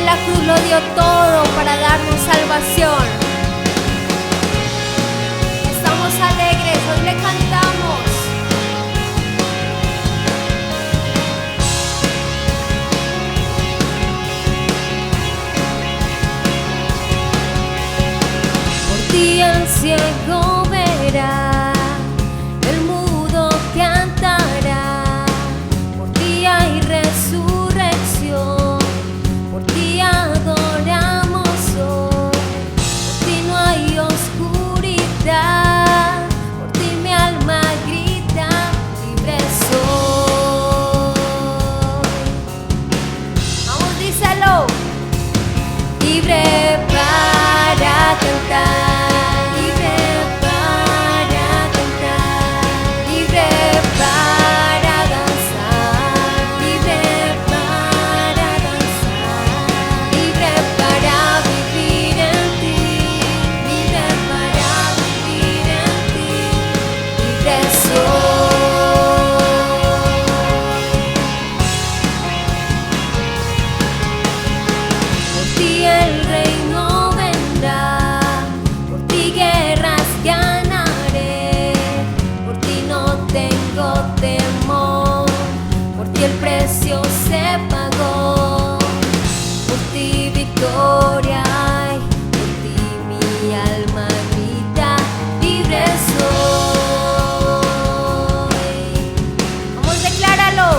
en la cruz lo dio todo para darnos salvación. Estamos alegres, hoy le cantamos. Por ti el ciego verá, el mudo cantará. Por ti hay resurrección, por ti adoramos hoy. Por ti no hay oscuridad, por ti mi alma grita, libre soy. Vamos, díselo. Libre para cantar, libre para cantar, libre para danzar, libre para danzar, libre para vivir en ti, libre para vivir en ti, libre soy. Por ti el reino vendrá, por ti guerras ganaré, por ti no tengo temor, por ti el precio se pagó, por ti victoria hay, por ti mi alma grita, libre soy. Vamos, decláralo.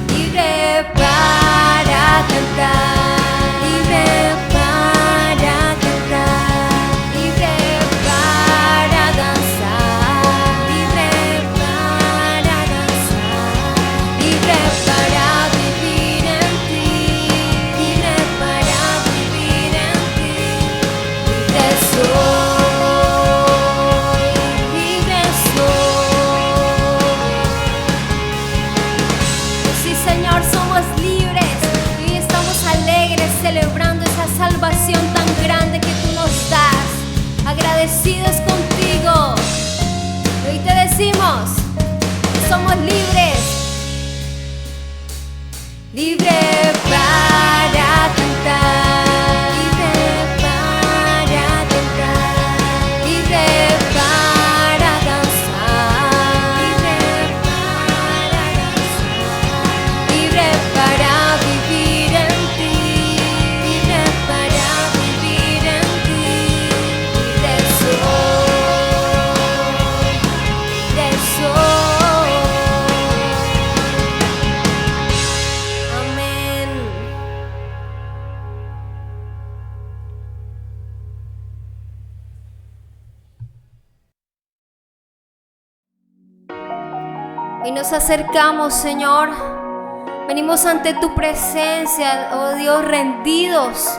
Libre para cantar, libre para cantar, libre para danzar, libre para danzar, libre para vivir en ti, libre para vivir en ti, libre soy, libre soy. Sí, Señor, somos libres y hoy estamos alegres celebrando esa salvación tan grande que tú nos das, agradecidos contigo. Y hoy te decimos que somos libres, libre para cantar, libre para cantar, libre para danzar, libre para danzar, libre para vivir en ti, libre para vivir en ti, libre soy, libre soy. Amén. Y nos acercamos, Señor. Venimos ante tu presencia, oh Dios, rendidos,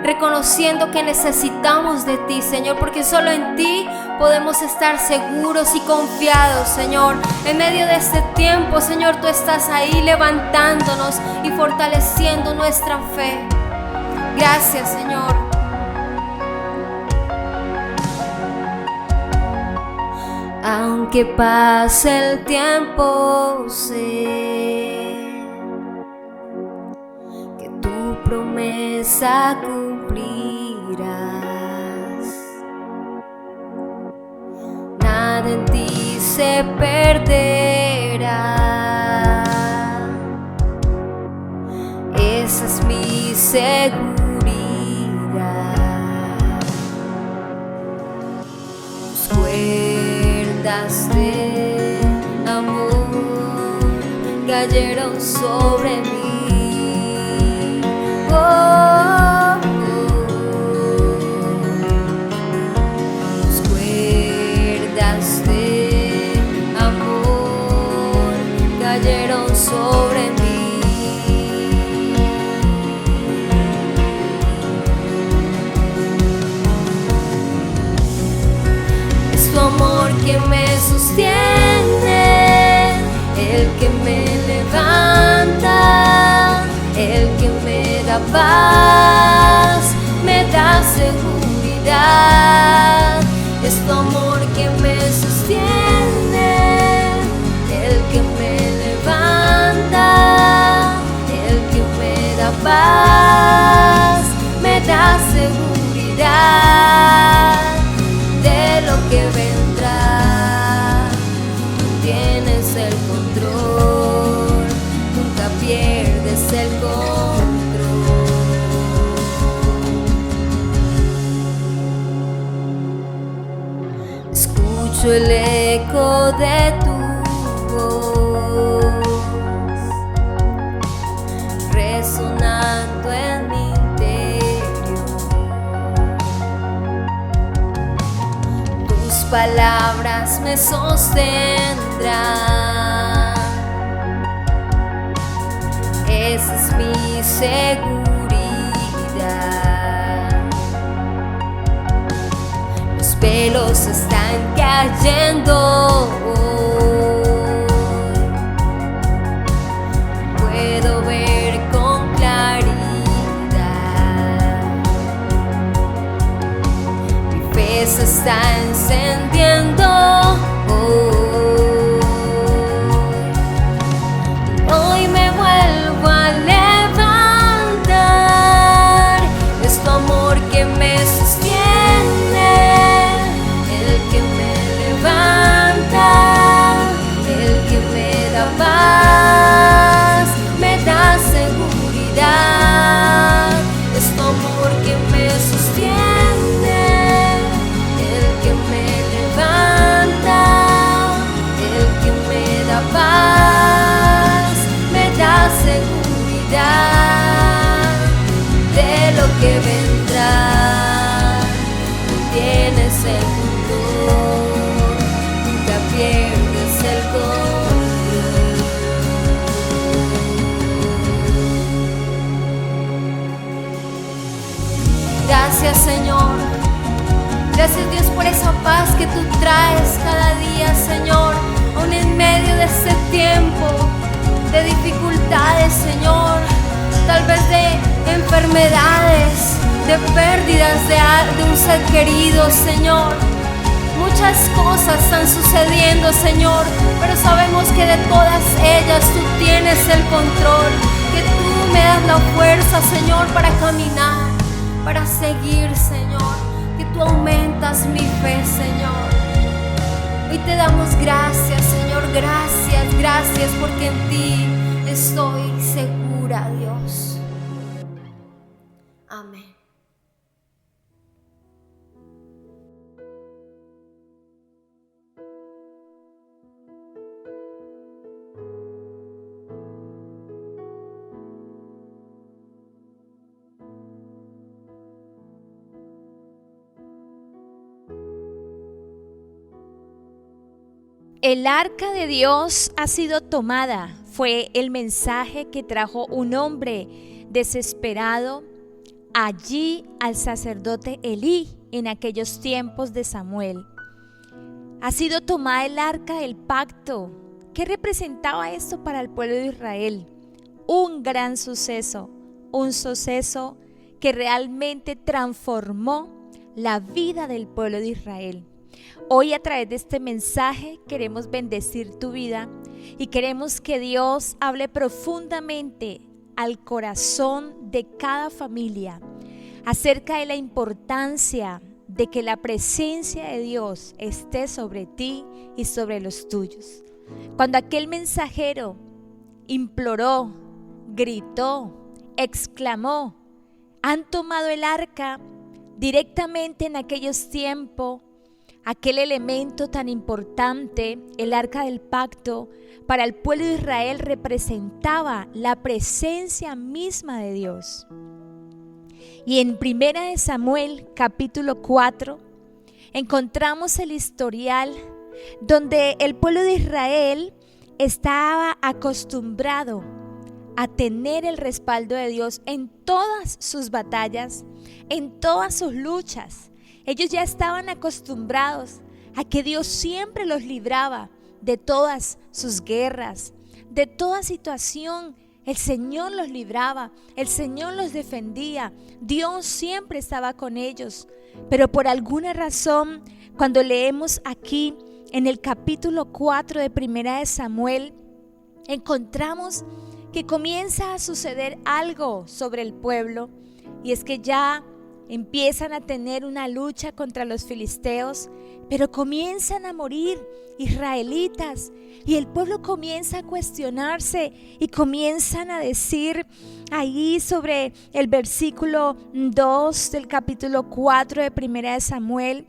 reconociendo que necesitamos de ti, Señor, porque solo en ti podemos estar seguros y confiados, Señor. En medio de este tiempo, Señor, tú estás ahí levantándonos y fortaleciendo nuestra fe. Gracias, Señor. Aunque pase el tiempo, sé que tu promesa cumplirás. Nada en ti se perderá. Esa es mi seguridad. Tus cuerdas de amor cayeron sobre mí. Oh, oh. Tus cuerdas de amor cayeron sobre mí. Es tu amor que me sostiene, el que me levanta, el que me da paz, me da seguridad. Es tu amor que me sostiene, el que me levanta, el que me da paz. escucho el eco de tu voz resonando en mi interior. Tus palabras me sostendrán. Esa es mi seguridad. Los velos están cayendo hoy. Puedo ver con claridad. Mi fe se está encendiendo hoy. Hoy me vuelvo a levantar. Es tu amor que me sostiene, el que me levanta, el que me da paz, me da seguridad. Es tu amor que me sostiene, el que me levanta, el que me da paz, me da seguridad de lo que vendrá. Tienes el control, nunca pierdes el control. Gracias, Señor. Gracias, Dios, por esa paz que tú traes cada día, Señor, aún en medio de este tiempo de dificultades, Señor, tal vez de enfermedades, de pérdidas de un ser querido, Señor. Muchas cosas están sucediendo, Señor, pero sabemos que de todas ellas tú tienes el control, que tú me das la fuerza, Señor, para caminar, para seguir, Señor, que tú aumentas mi fe, Señor. Hoy te damos gracias, Señor, gracias, gracias, porque en ti estoy segura, Dios. Amén. El arca de Dios ha sido tomada, fue el mensaje que trajo un hombre desesperado allí al sacerdote Elí en aquellos tiempos de Samuel. Ha sido tomada el arca del pacto. ¿Qué representaba esto para el pueblo de Israel? Un gran suceso, un suceso que realmente transformó la vida del pueblo de Israel. Hoy a través de este mensaje queremos bendecir tu vida y queremos que Dios hable profundamente al corazón de cada familia acerca de la importancia de que la presencia de Dios esté sobre ti y sobre los tuyos. Cuando aquel mensajero imploró, gritó, exclamó, han tomado el arca directamente en aquellos tiempos. Aquel elemento tan importante, el arca del pacto, para el pueblo de Israel representaba la presencia misma de Dios. Y en 1 Samuel capítulo 4 encontramos el historial donde el pueblo de Israel estaba acostumbrado a tener el respaldo de Dios en todas sus batallas, en todas sus luchas. Ellos ya estaban acostumbrados a que Dios siempre los libraba de todas sus guerras, de toda situación. El Señor los libraba, el Señor los defendía, Dios siempre estaba con ellos. Pero por alguna razón, cuando leemos aquí en el capítulo 4 de 1 Samuel, encontramos que comienza a suceder algo sobre el pueblo, y es que ya empiezan a tener una lucha contra los filisteos, pero comienzan a morir israelitas y el pueblo comienza a cuestionarse y comienzan a decir ahí sobre el versículo 2 del capítulo 4 de 1 Samuel,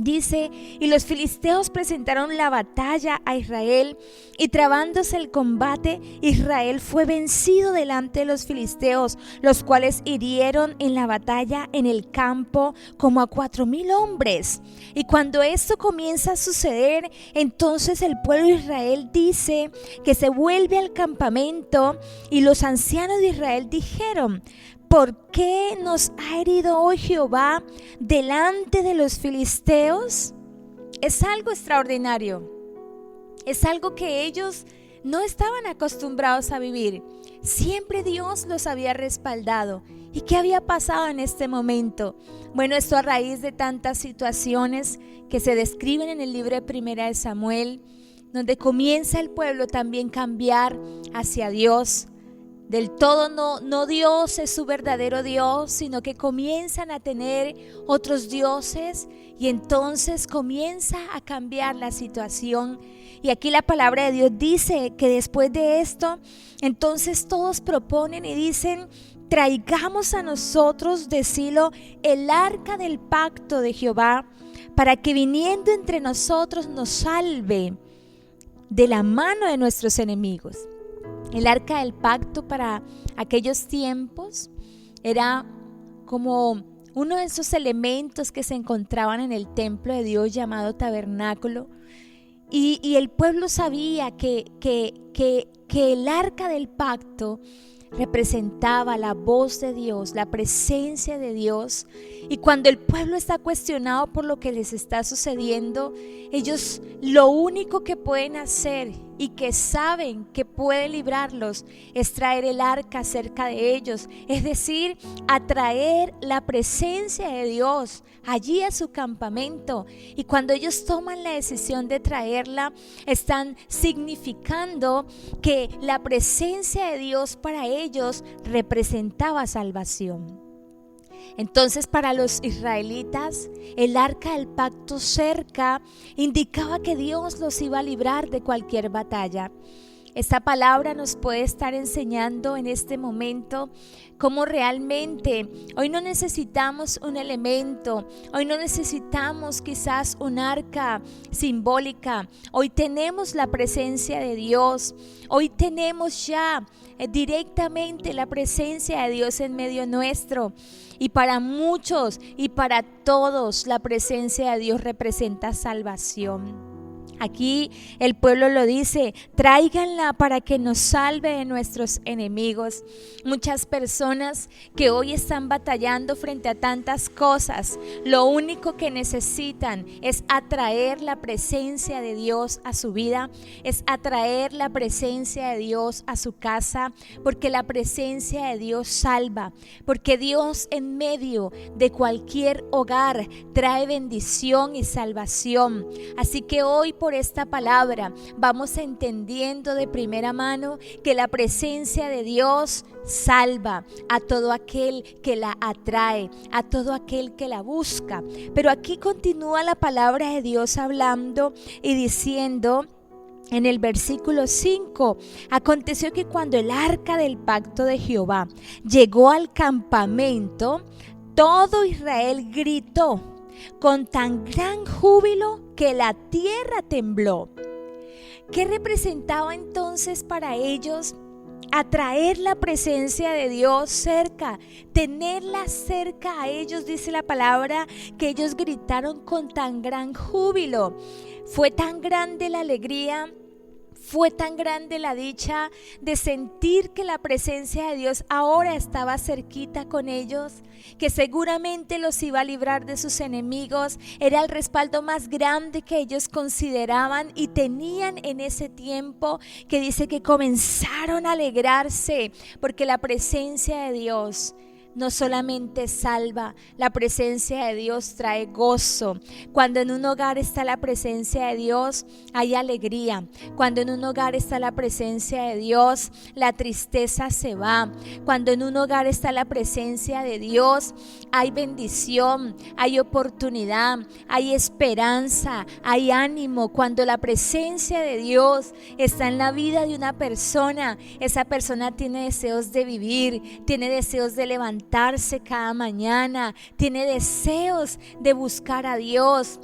Dice, y los filisteos presentaron la batalla a Israel, y trabándose el combate, Israel fue vencido delante de los filisteos, los cuales hirieron en la batalla en el campo como a 4,000 hombres. Y cuando esto comienza a suceder, entonces el pueblo de Israel dice que se vuelve al campamento, y los ancianos de Israel dijeron: ¿por qué nos ha herido hoy Jehová delante de los filisteos? Es algo extraordinario. Es algo que ellos no estaban acostumbrados a vivir. Siempre Dios los había respaldado. ¿Y qué había pasado en este momento? Bueno, esto a raíz de tantas situaciones que se describen en el libro de Primera de Samuel, donde comienza el pueblo también a cambiar hacia Dios. Del todo no Dios es su verdadero Dios, sino que comienzan a tener otros dioses, y entonces comienza a cambiar la situación. Y aquí la palabra de Dios dice que después de esto, entonces todos proponen y dicen: traigamos a nosotros de Silo el arca del pacto de Jehová, para que viniendo entre nosotros nos salve de la mano de nuestros enemigos. El arca del pacto para aquellos tiempos era como uno de esos elementos que se encontraban en el templo de Dios llamado tabernáculo, y el pueblo sabía que el arca del pacto representaba la voz de Dios, la presencia de Dios. Y cuando el pueblo está cuestionado por lo que les está sucediendo, ellos lo único que pueden hacer y que saben que puede librarlos es traer el arca cerca de ellos, es decir, atraer la presencia de Dios allí a su campamento. Y cuando ellos toman la decisión de traerla, están significando que la presencia de Dios para ellos representaba salvación. Entonces, para los israelitas, el arca del pacto cerca indicaba que Dios los iba a librar de cualquier batalla. Esta palabra nos puede estar enseñando en este momento cómo realmente hoy no necesitamos un elemento, hoy no necesitamos quizás un arca simbólica, hoy tenemos la presencia de Dios, hoy tenemos ya directamente la presencia de Dios en medio nuestro. Y para muchos y para todos la presencia de Dios representa salvación. Aquí el pueblo lo dice: tráiganla para que nos salve de nuestros enemigos. Muchas personas que hoy están batallando frente a tantas cosas, lo único que necesitan es atraer la presencia de Dios a su vida, es atraer la presencia de Dios a su casa, porque la presencia de Dios salva, porque Dios en medio de cualquier hogar trae bendición y salvación. Así que hoy por esta palabra vamos entendiendo de primera mano que la presencia de Dios salva a todo aquel que la atrae, a todo aquel que la busca. Pero aquí continúa la palabra de Dios hablando y diciendo en el versículo 5: aconteció que cuando el arca del pacto de Jehová llegó al campamento, todo Israel gritó con tan gran júbilo que la tierra tembló. ¿Qué representaba entonces para ellos atraer la presencia de Dios cerca, tenerla cerca a ellos? Dice la palabra que ellos gritaron con tan gran júbilo. Fue tan grande la alegría, fue tan grande la dicha de sentir que la presencia de Dios ahora estaba cerquita con ellos, que seguramente los iba a librar de sus enemigos. Era el respaldo más grande que ellos consideraban y tenían en ese tiempo, que dice que comenzaron a alegrarse porque la presencia de Dios no solamente salva, la presencia de Dios trae gozo. Cuando en un hogar está la presencia de Dios, hay alegría. Cuando en un hogar está la presencia de Dios, la tristeza se va. Cuando en un hogar está la presencia de Dios, hay bendición, hay oportunidad, hay esperanza, hay ánimo. Cuando la presencia de Dios está en la vida de una persona, esa persona tiene deseos de vivir, tiene deseos de levantarse cada mañana, tiene deseos de buscar a Dios.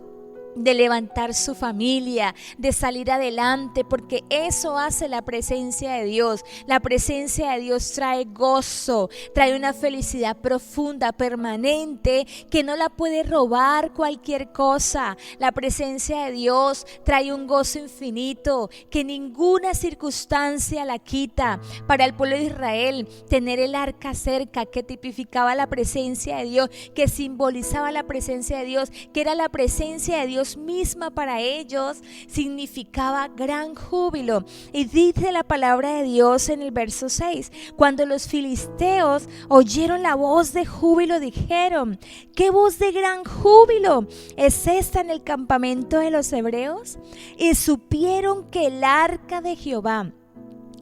de levantar su familia, de salir adelante, porque eso hace la presencia de Dios. La presencia de Dios trae gozo, trae una felicidad profunda, permanente, que no la puede robar cualquier cosa. La presencia de Dios trae un gozo infinito que ninguna circunstancia la quita. Para el pueblo de Israel, tener el arca cerca, que tipificaba la presencia de Dios, que simbolizaba la presencia de Dios, que era la presencia de Dios misma para ellos, significaba gran júbilo. Y dice la palabra de Dios en el verso 6: cuando los filisteos oyeron la voz de júbilo, dijeron: ¿qué voz de gran júbilo es esta en el campamento de los hebreos? Y supieron que el arca de Jehová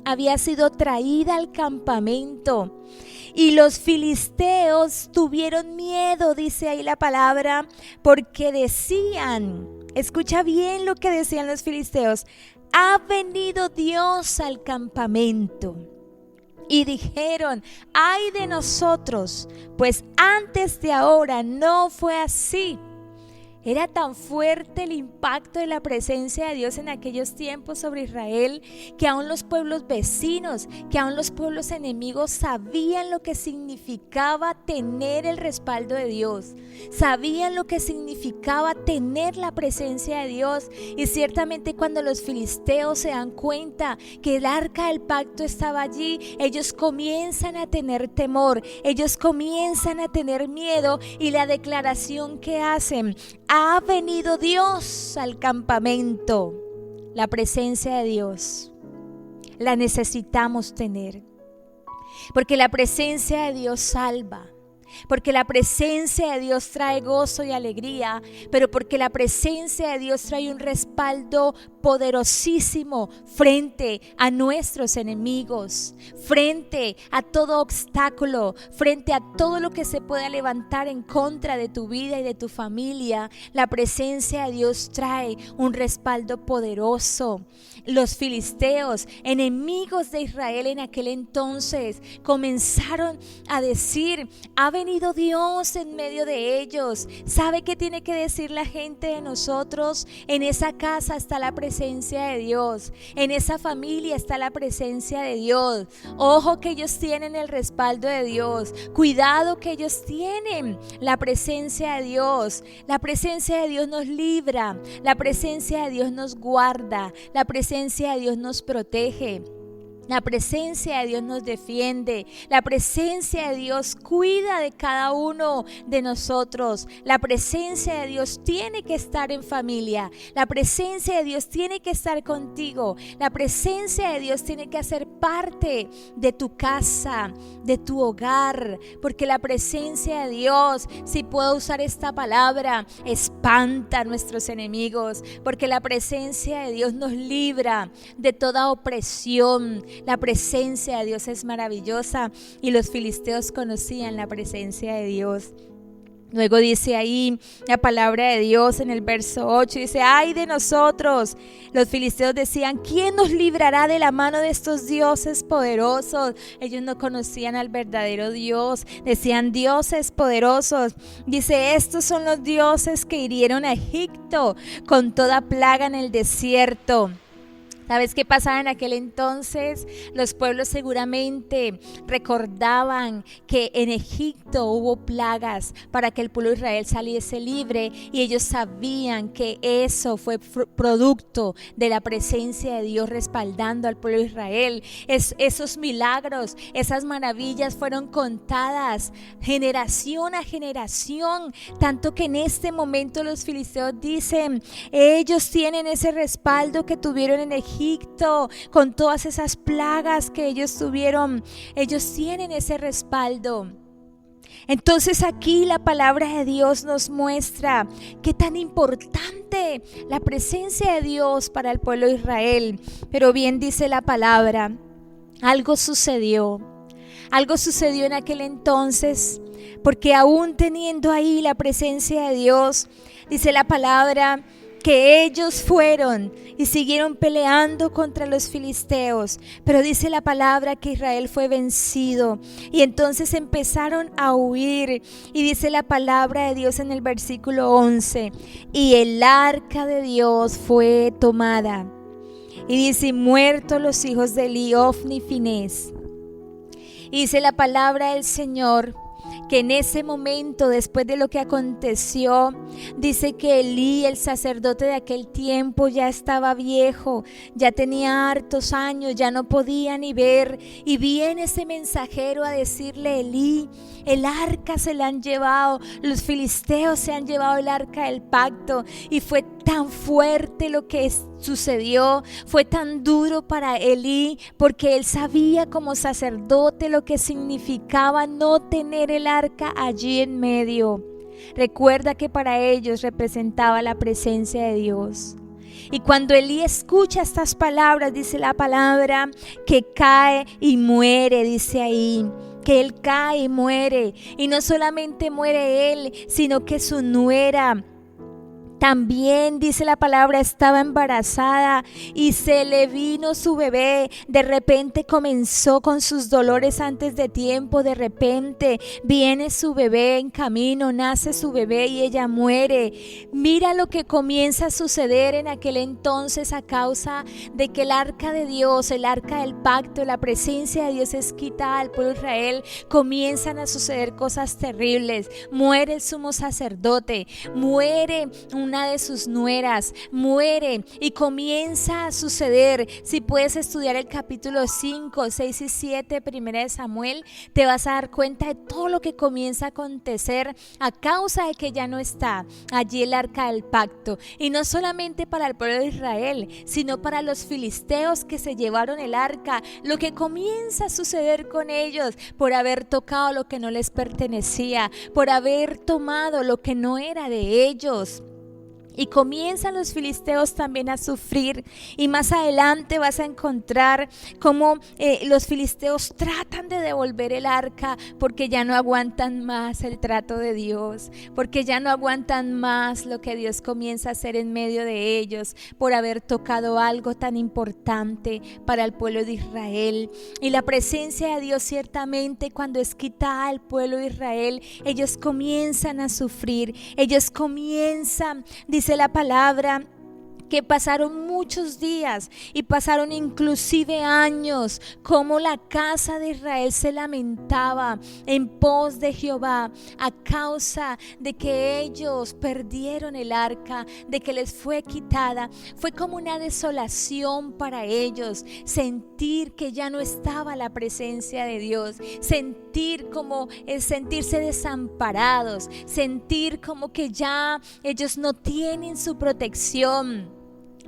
había sido traída al campamento. Y los filisteos tuvieron miedo, dice ahí la palabra, porque decían, escucha bien lo que decían los filisteos: ha venido Dios al campamento. Y dijeron: ay de nosotros, pues antes de ahora no fue así. Era tan fuerte el impacto de la presencia de Dios en aquellos tiempos sobre Israel, que aún los pueblos vecinos, que aún los pueblos enemigos sabían lo que significaba tener el respaldo de Dios, sabían lo que significaba tener la presencia de Dios. Y ciertamente cuando los filisteos se dan cuenta que el arca del pacto estaba allí, ellos comienzan a tener temor, ellos comienzan a tener miedo, y la declaración que hacen: ha venido Dios al campamento. La presencia de Dios la necesitamos tener, porque la presencia de Dios salva, porque la presencia de Dios trae gozo y alegría, pero porque la presencia de Dios trae un respaldo poderosísimo frente a nuestros enemigos, frente a todo obstáculo, frente a todo lo que se pueda levantar en contra de tu vida y de tu familia. La presencia de Dios trae un respaldo poderoso. Los filisteos, enemigos de Israel en aquel entonces, comenzaron a decir: ha venido Dios en medio de ellos. ¿Sabe qué tiene que decir la gente de nosotros? En esa casa está la presencia de Dios, en esa familia está la presencia de Dios. Ojo que ellos tienen el respaldo de Dios, cuidado que ellos tienen la presencia de Dios. La presencia de Dios nos libra, la presencia de Dios nos guarda, la presencia de Dios nos protege. La presencia de Dios nos defiende, la presencia de Dios cuida de cada uno de nosotros. La presencia de Dios tiene que estar en familia, la presencia de Dios tiene que estar contigo, la presencia de Dios tiene que hacer parte de tu casa, de tu hogar, porque la presencia de Dios, si puedo usar esta palabra, espanta a nuestros enemigos, porque la presencia de Dios nos libra de toda opresión. La presencia de Dios es maravillosa, y los filisteos conocían la presencia de Dios. Luego dice ahí la palabra de Dios en el verso 8, dice: ay de nosotros. Los filisteos decían: ¿quién nos librará de la mano de estos dioses poderosos? Ellos no conocían al verdadero Dios, decían dioses poderosos. Dice: estos son los dioses que hirieron a Egipto con toda plaga en el desierto. ¿Sabes qué pasaba en aquel entonces? Los pueblos seguramente recordaban que en Egipto hubo plagas para que el pueblo de Israel saliese libre, y ellos sabían que eso fue producto de la presencia de Dios respaldando al pueblo de Israel. Esos milagros, esas maravillas fueron contadas generación a generación, tanto que en este momento los filisteos dicen: ellos tienen ese respaldo que tuvieron en Egipto, con todas esas plagas que ellos tuvieron. Ellos tienen ese respaldo. Entonces aquí la palabra de Dios nos muestra qué tan importante la presencia de Dios para el pueblo de Israel. Pero bien dice la palabra, algo sucedió en aquel entonces, porque aún teniendo ahí la presencia de Dios, dice la palabra que ellos fueron y siguieron peleando contra los filisteos, pero dice la palabra que Israel fue vencido y entonces empezaron a huir, y dice la palabra de Dios en el versículo 11, y el arca de Dios fue tomada, y dice, muertos los hijos de Eli, Ofni y Finés. Y dice la palabra del Señor que en ese momento, después de lo que aconteció, dice que Elí, el sacerdote de aquel tiempo, ya estaba viejo, ya tenía hartos años, ya no podía ni ver, y viene ese mensajero a decirle: Elí, el arca se la han llevado, los filisteos se han llevado el arca del pacto. Y fue tan fuerte lo que sucedió, fue tan duro para Elí, porque él sabía como sacerdote lo que significaba no tener el arca allí en medio. Recuerda que para ellos representaba la presencia de Dios. Y cuando Elí escucha estas palabras, dice la palabra que cae y muere, dice ahí, que él cae y muere. Y no solamente muere él, sino que su nuera también, dice la palabra, estaba embarazada y se le vino su bebé. De repente comenzó con sus dolores antes de tiempo. De repente viene su bebé en camino, nace su bebé y ella muere. Mira lo que comienza a suceder en aquel entonces a causa de que el arca de Dios, el arca del pacto, la presencia de Dios es quitada al pueblo de Israel. Comienzan a suceder cosas terribles. Muere el sumo sacerdote, muere una de sus nueras, muere, y comienza a suceder. Si puedes estudiar el capítulo 5, 6 y 7 primera de Samuel, te vas a dar cuenta de todo lo que comienza a acontecer a causa de que ya no está allí el arca del pacto. Y no solamente para el pueblo de Israel, sino para los filisteos que se llevaron el arca. Lo que comienza a suceder con ellos por haber tocado lo que no les pertenecía, por haber tomado lo que no era de ellos. Y comienzan los filisteos también a sufrir, y más adelante vas a encontrar cómo los filisteos tratan de devolver el arca porque ya no aguantan más el trato de Dios, porque ya no aguantan más lo que Dios comienza a hacer en medio de ellos por haber tocado algo tan importante para el pueblo de Israel. Y la presencia de Dios, ciertamente, cuando es quitada al pueblo de Israel, ellos comienzan a sufrir, ellos comienzan, dice la palabra, que pasaron muchos días y pasaron inclusive años, como la casa de Israel se lamentaba en pos de Jehová a causa de que ellos perdieron el arca, de que les fue quitada. Fue como una desolación para ellos, sentir que ya no estaba la presencia de Dios, sentir como sentirse desamparados, sentir como que ya ellos no tienen su protección.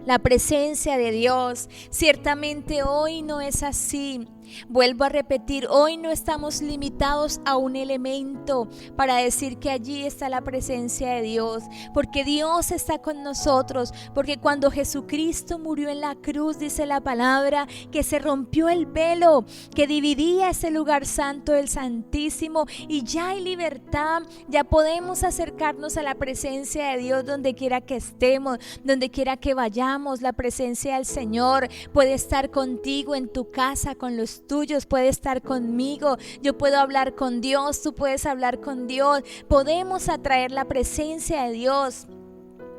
La presencia de Dios, ciertamente hoy no es así. Vuelvo a repetir, hoy no estamos limitados a un elemento para decir que allí está la presencia de Dios, porque Dios está con nosotros, porque cuando Jesucristo murió en la cruz, dice la palabra, que se rompió el velo que dividía ese lugar santo del Santísimo, y ya hay libertad, ya podemos acercarnos a la presencia de Dios donde quiera que estemos, donde quiera que vayamos. La presencia del Señor puede estar contigo en tu casa, con los tuyos, puede estar conmigo. Yo puedo hablar con Dios, tú puedes hablar con Dios. Podemos atraer la presencia de Dios,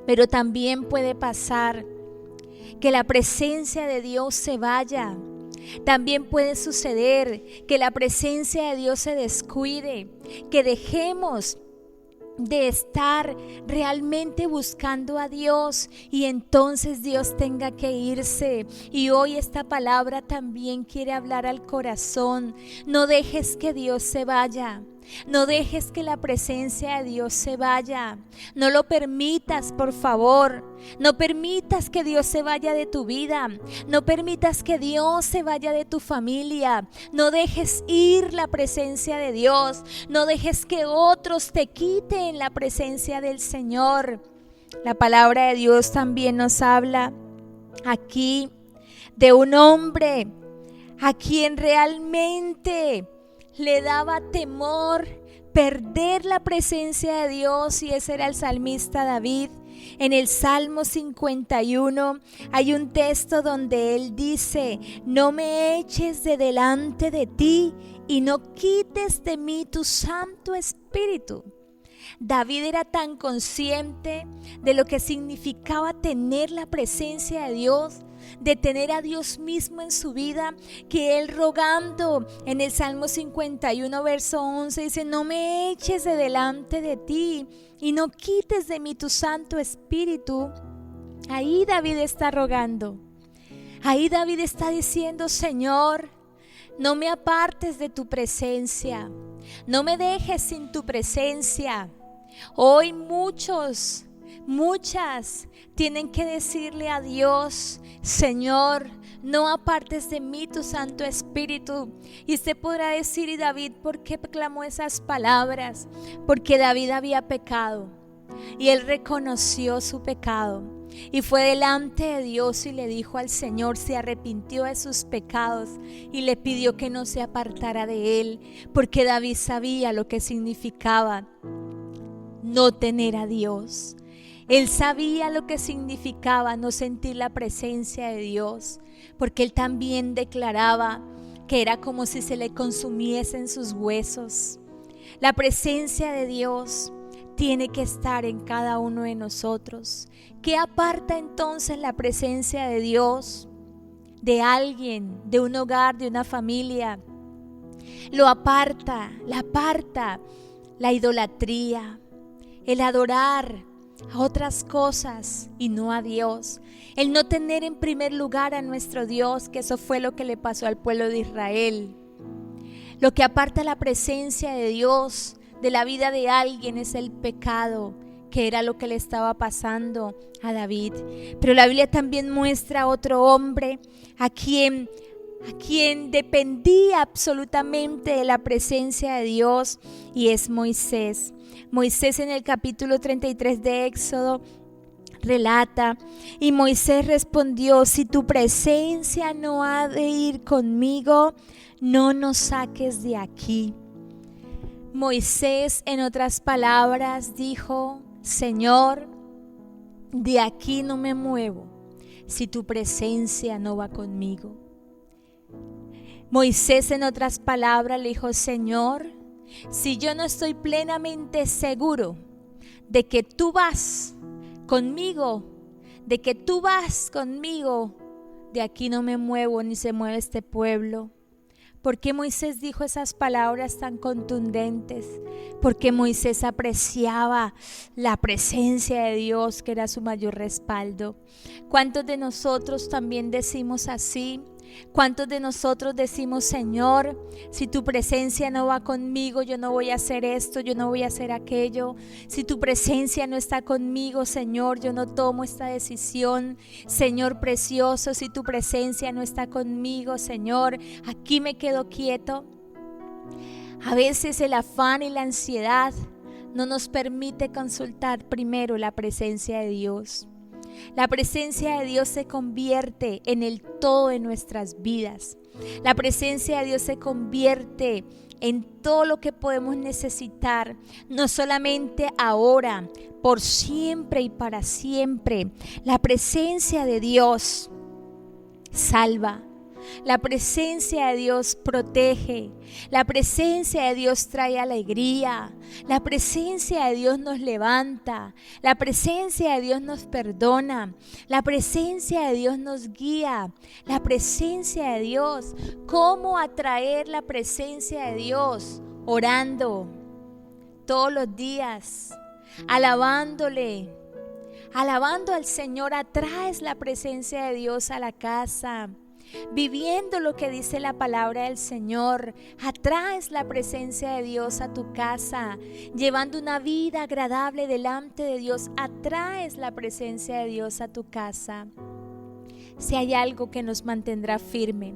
pero también puede pasar que la presencia de Dios se vaya. También puede suceder que la presencia de Dios se descuide, que dejemos de estar realmente buscando a Dios y entonces Dios tenga que irse. Y hoy esta palabra también quiere hablar al corazón. No dejes que Dios se vaya. No dejes que la presencia de Dios se vaya. No lo permitas, por favor. No permitas que Dios se vaya de tu vida. No permitas que Dios se vaya de tu familia. No dejes ir la presencia de Dios. No dejes que otros te quiten la presencia del Señor. La palabra de Dios también nos habla aquí de un hombre a quien realmente le daba temor perder la presencia de Dios, y ese era el salmista David. En el Salmo 51 hay un texto donde él dice: no me eches de delante de ti y no quites de mí tu Santo Espíritu. David era tan consciente de lo que significaba tener la presencia de Dios, de tener a Dios mismo en su vida, que él, rogando en el Salmo 51 verso 11, dice: no me eches de delante de ti y no quites de mí tu Santo Espíritu. Ahí David está rogando, ahí David está diciendo: Señor, no me apartes de tu presencia, no me dejes sin tu presencia. Hoy muchas tienen que decirle a Dios: Señor, no apartes de mí tu Santo Espíritu. Y usted podrá decir: ¿y David por qué clamó esas palabras? Porque David había pecado y él reconoció su pecado y fue delante de Dios y le dijo al Señor, se arrepintió de sus pecados y le pidió que no se apartara de él, porque David sabía lo que significaba no tener a Dios. Él sabía lo que significaba no sentir la presencia de Dios, porque él también declaraba que era como si se le consumiesen sus huesos. La presencia de Dios tiene que estar en cada uno de nosotros. ¿Qué aparta entonces la presencia de Dios de alguien, de un hogar, de una familia? La aparta la idolatría, el adorar a otras cosas y no a Dios, el no tener en primer lugar a nuestro Dios, que eso fue lo que le pasó al pueblo de Israel. Lo que aparta la presencia de Dios de la vida de alguien es el pecado, que era lo que le estaba pasando a David. Pero la Biblia también muestra a otro hombre a quien dependía absolutamente de la presencia de Dios, y es Moisés. Moisés, en el capítulo 33 de Éxodo, relata: y Moisés respondió: si tu presencia no ha de ir conmigo, no nos saques de aquí. Moisés, en otras palabras, dijo: Señor, de aquí no me muevo si tu presencia no va conmigo. Moisés, en otras palabras, le dijo: Señor, si yo no estoy plenamente seguro de que tú vas conmigo, de aquí no me muevo ni se mueve este pueblo. ¿Por qué Moisés dijo esas palabras tan contundentes? Porque Moisés apreciaba la presencia de Dios, que era su mayor respaldo. ¿Cuántos de nosotros también decimos así? ¿Cuántos de nosotros decimos: Señor, si tu presencia no va conmigo, yo no voy a hacer esto, yo no voy a hacer aquello? Si tu presencia no está conmigo, Señor, yo no tomo esta decisión. Señor precioso, si tu presencia no está conmigo, Señor, aquí me quedo quieto. A veces el afán y la ansiedad no nos permite consultar primero la presencia de Dios. La presencia de Dios se convierte en el todo de nuestras vidas. La presencia de Dios se convierte en todo lo que podemos necesitar, no solamente ahora, por siempre y para siempre. La presencia de Dios salva. La presencia de Dios protege, la presencia de Dios trae alegría, la presencia de Dios nos levanta, la presencia de Dios nos perdona, la presencia de Dios nos guía, la presencia de Dios. ¿Cómo atraer la presencia de Dios? Orando todos los días, alabándole. Alabando al Señor atraes la presencia de Dios a la casa. Viviendo lo que dice la palabra del Señor, atraes la presencia de Dios a tu casa. Llevando una vida agradable delante de Dios, atraes la presencia de Dios a tu casa. Si hay algo que nos mantendrá firme,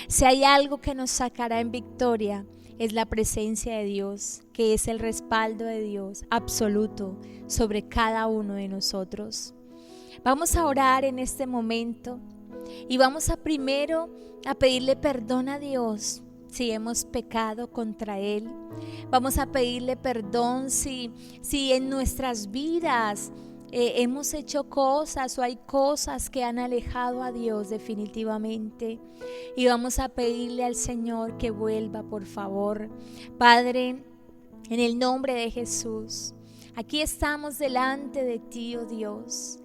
si hay algo que nos sacará en victoria, es la presencia de Dios, que es el respaldo de Dios absoluto sobre cada uno de nosotros. Vamos a orar en este momento. Y vamos a primero a pedirle perdón a Dios si hemos pecado contra Él. Vamos a pedirle perdón si en nuestras vidas hemos hecho cosas o hay cosas que han alejado a Dios definitivamente. Y vamos a pedirle al Señor que vuelva, por favor. Padre, en el nombre de Jesús, aquí estamos delante de ti, oh Dios.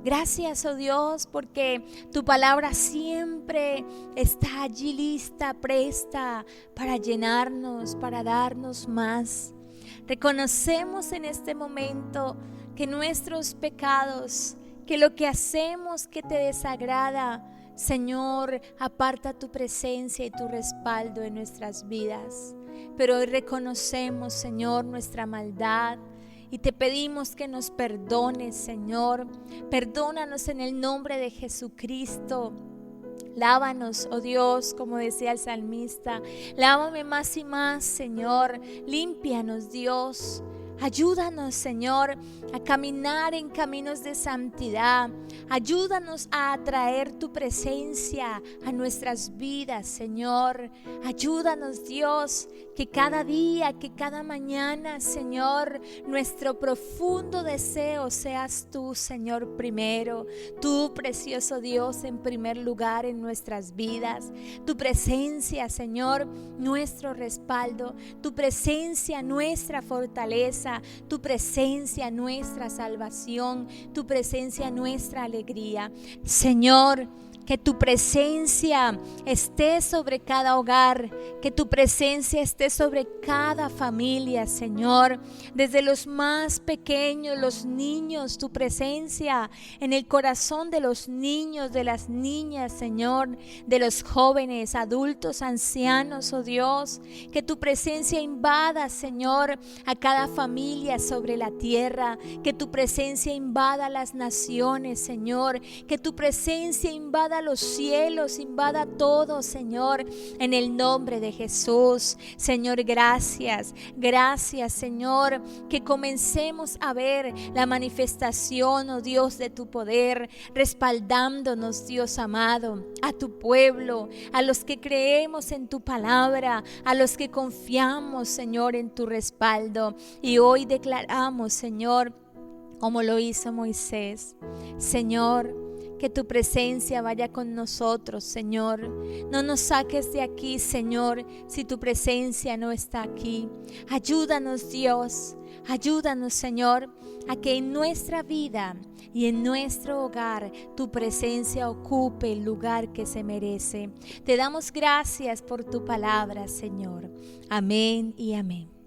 Gracias, oh Dios, porque tu palabra siempre está allí lista, presta para llenarnos, para darnos más. Reconocemos en este momento que nuestros pecados, que lo que hacemos que te desagrada, Señor, aparta tu presencia y tu respaldo en nuestras vidas. Pero hoy reconocemos, Señor, nuestra maldad. Y te pedimos que nos perdones, Señor. Perdónanos en el nombre de Jesucristo. Lávanos, oh Dios, como decía el salmista. Lávame más y más, Señor. Límpianos, Dios. Ayúdanos, Señor, a caminar en caminos de santidad. Ayúdanos a atraer tu presencia a nuestras vidas, Señor. Ayúdanos, Dios, que cada día, que cada mañana, Señor, nuestro profundo deseo seas tú, Señor, primero. Tú, precioso Dios, en primer lugar en nuestras vidas. Tu presencia, Señor, nuestro respaldo. Tu presencia, nuestra fortaleza. Tu presencia, nuestra salvación, tu presencia, nuestra alegría. Señor, que tu presencia esté sobre cada hogar, que tu presencia esté sobre cada familia, Señor, desde los más pequeños, los niños, tu presencia en el corazón de los niños, de las niñas, Señor, de los jóvenes, adultos, ancianos, oh Dios, que tu presencia invada, Señor, a cada familia sobre la tierra, que tu presencia invada las naciones, Señor, que tu presencia invada los cielos, invada todo, Señor, en el nombre de Jesús. Señor, gracias, Señor, que comencemos a ver la manifestación, oh Dios, de tu poder, respaldándonos, Dios amado, a tu pueblo, a los que creemos en tu palabra, a los que confiamos, Señor, en tu respaldo. Y hoy declaramos, Señor, como lo hizo Moisés, Señor, que tu presencia vaya con nosotros, Señor. No nos saques de aquí, Señor, si tu presencia no está aquí. Ayúdanos, Dios. Ayúdanos, Señor, a que en nuestra vida y en nuestro hogar tu presencia ocupe el lugar que se merece. Te damos gracias por tu palabra, Señor. Amén y amén.